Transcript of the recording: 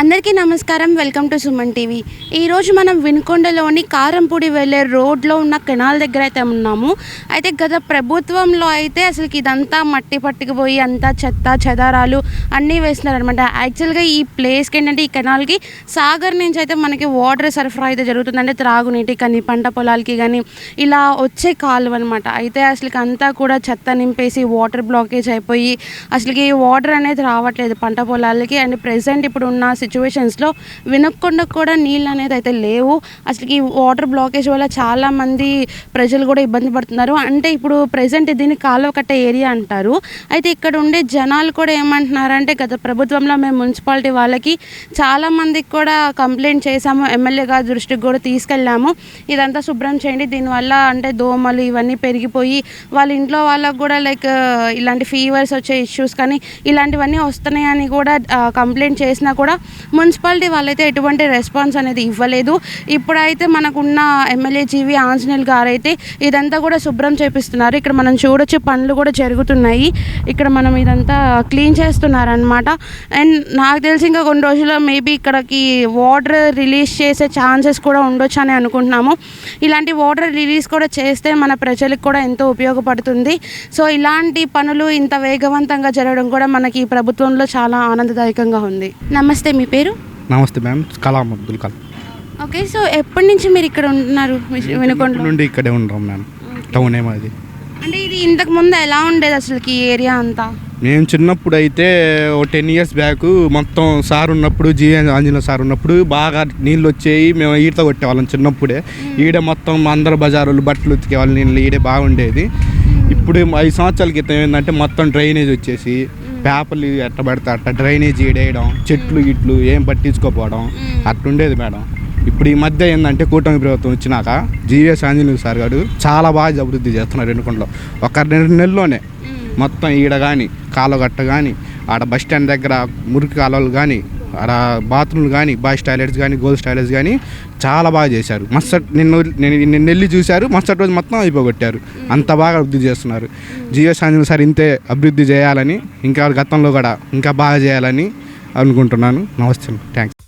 అందరికీ నమస్కారం. Welcome to Suman TV. ఈరోజు మనం వినుకొండలోని కారంపూడి వెళ్ళే రోడ్లో ఉన్న కెనాల్ దగ్గర అయితే ఉన్నాము. అయితే గత ప్రభుత్వంలో అయితే అసలుకి ఇదంతా మట్టి పట్టుకుపోయి అంతా చెత్త చెదారాలు అన్నీ వేస్తున్నారనమాట. యాక్చువల్గా ఈ ప్లేస్కి ఏంటంటే ఈ కెనాల్కి సాగర్ నుంచి అయితే మనకి వాటర్ సరఫరా అయితే జరుగుతుంది. అంటే త్రాగునీటి కానీ పంట పొలాలకి కానీ ఇలా వచ్చే కాలువ అనమాట. అయితే అసలుకి అంతా కూడా చెత్త నింపేసి వాటర్ బ్లాకేజ్ అయిపోయి అసలుకి వాటర్ అనేది రావట్లేదు పంట పొలాలకి. అండ్ ప్రెసెంట్ ఇప్పుడు ఉన్న సిచ్యువేషన్స్లో వినుకొండకు కూడా నీళ్ళు అనేది అయితే లేవు. అసలు ఈ వాటర్ బ్లాకేజ్ వల్ల చాలామంది ప్రజలు కూడా ఇబ్బంది పడుతున్నారు. అంటే ఇప్పుడు ప్రెసెంట్ దీన్ని కాలువ కట్టే ఏరియా అంటారు. అయితే ఇక్కడ ఉండే జనాలు కూడా ఏమంటున్నారంటే గత ప్రభుత్వంలో మేము మున్సిపాలిటీ వాళ్ళకి చాలామందికి కూడా కంప్లైంట్ చేశాము, ఎమ్మెల్యే గారి దృష్టికి కూడా తీసుకెళ్ళాము. ఇదంతా శుభ్రం చేయండి, దీనివల్ల అంటే దోమలు ఇవన్నీ పెరిగిపోయి వాళ్ళ ఇంట్లో వాళ్ళకు కూడా ఇలాంటి ఫీవర్స్ వచ్చే ఇష్యూస్ కానీ ఇలాంటివన్నీ వస్తున్నాయని కూడా కంప్లైంట్ చేసినా కూడా మున్సిపాలిటీ వాళ్ళైతే ఎటువంటి రెస్పాన్స్ అనేది ఇవ్వలేదు. ఇప్పుడైతే మనకున్న ఎమ్మెల్యే జీవి ఆంజనేయులు గారు అయితే ఇదంతా కూడా శుభ్రం చేపిస్తున్నారు. ఇక్కడ మనం చూడొచ్చు పనులు కూడా జరుగుతున్నాయి. ఇక్కడ మనం ఇదంతా క్లీన్ చేస్తున్నారనమాట. అండ్ నాకు తెలిసి ఇంకా కొన్ని రోజుల్లో మేబీ ఇక్కడికి వాటర్ రిలీజ్ చేసే ఛాన్సెస్ కూడా ఉండొచ్చు అని అనుకుంటున్నాము. ఇలాంటి వాటర్ రిలీజ్ కూడా చేస్తే మన ప్రజలకు కూడా ఎంతో ఉపయోగపడుతుంది. సో ఇలాంటి పనులు ఇంత వేగవంతంగా జరగడం కూడా మనకి ఈ ప్రభుత్వంలో చాలా ఆనందదాయకంగా ఉంది. నమస్తే, మీ పేరు? నమస్తే ma'am, Kalam Abdul Kalam. Okay, so ఎప్పటి నుంచి మీరు ఇక్కడ ఉంటున్నారు? వినుకొండ నుండి ఇక్కడే ఉంటాం మ్యామ్. టౌన్ ఏమది అంటే ఇది ఇంతకు ముందు ఎలా ఉండేది అసలుకి ఈ ఏరియా అంతా? మేము చిన్నప్పుడు అయితే ఓ 10 years బ్యాక్ మొత్తం సార్ ఉన్నప్పుడు ఆంజనేయ సార్ ఉన్నప్పుడు బాగా నీళ్ళు వచ్చేవి. మేము ఈత కొట్టేవాళ్ళం చిన్నప్పుడే. ఈడే మొత్తం అందరు బజారులు బట్టలు ఉతికేవాళ్ళు, నీళ్ళు ఈడే బాగుండేది. ఇప్పుడు 5 సంవత్సరాల క్రితం ఏంటంటే మొత్తం డ్రైనేజ్ వచ్చేసి పేపర్లు ఎట్ట పడితే అట్ట డ్రైనేజ్ ఈడేయడం, చెట్లు ఇట్లు ఏం పట్టించుకోపోవడం అట్లుండేది మేడం. ఇప్పుడు ఈ మధ్య ఏంటంటే కూటమి ప్రభుత్వం వచ్చినాక జీవీఎస్ ఆంజనేయ సార్ గారు చాలా బాగా అభివృద్ధి చేస్తున్నారు వినుకొండలో. ఒక 2 నెలల్లోనే మొత్తం ఈడ కానీ కాలువగట్ట కానీ ఆడ బస్ స్టాండ్ దగ్గర మురికి కాలువలు కానీ ఆడ బాత్రూమ్లు కానీ బాయ్స్ టాయిలెట్స్ కానీ గర్ల్స్ టాయిలెట్స్ కానీ చాలా బాగా చేశారు. నిన్న వెళ్ళి చూశారు, మరుసటి రోజు మొత్తం అయిపోగొట్టారు. అంత బాగా అభివృద్ధి చేస్తున్నారు. జీవీఎస్ ఆంజనేయ సార్ ఇంతే అభివృద్ధి చేయాలని, ఇంకా గతంలో కూడా ఇంకా బాగా చేయాలని అనుకుంటున్నాను. నమస్తే, థ్యాంక్స్.